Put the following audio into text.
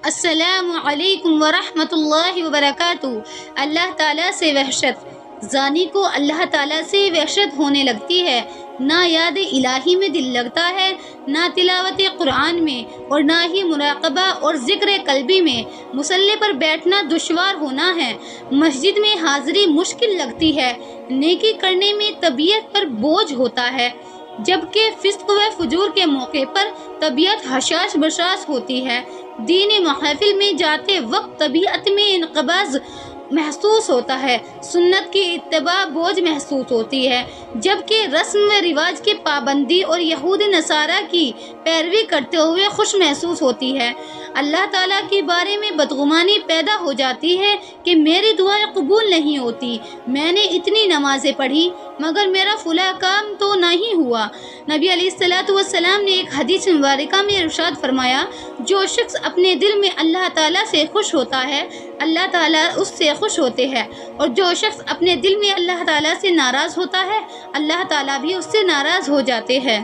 السلام علیکم ورحمۃ اللہ وبرکاتہ۔ اللہ تعالیٰ سے وحشت۔ زانی کو اللہ تعالیٰ سے وحشت ہونے لگتی ہے، نہ یاد الہی میں دل لگتا ہے، نہ تلاوت قرآن میں، اور نہ ہی مراقبہ اور ذکر قلبی میں۔ مصلی پر بیٹھنا دشوار ہونا ہے، مسجد میں حاضری مشکل لگتی ہے، نیکی کرنے میں طبیعت پر بوجھ ہوتا ہے، جبکہ فسق و فجور کے موقع پر طبیعت حشاش بشاش ہوتی ہے۔ دینی محافل میں جاتے وقت طبیعت میں انقباض محسوس ہوتا ہے، سنت کی اتباع بوجھ محسوس ہوتی ہے، جبکہ رسم و رواج کی پابندی اور یہود نصارہ کی پیروی کرتے ہوئے خوش محسوس ہوتی ہے۔ اللہ تعالیٰ کے بارے میں بدگمانی پیدا ہو جاتی ہے کہ میری دعائیں قبول نہیں ہوتی، میں نے اتنی نمازیں پڑھی مگر میرا فلاں کام تو نہیں ہوا۔ نبی علیہ السلام نے ایک حدیث مبارکہ میں ارشاد فرمایا، جو شخص اپنے دل میں اللہ تعالیٰ سے خوش ہوتا ہے، اللہ تعالیٰ اس سے خوش ہوتے ہیں، اور جو شخص اپنے دل میں اللہ تعالیٰ سے ناراض ہوتا ہے، اللہ تعالیٰ بھی اس سے ناراض ہو جاتے ہیں۔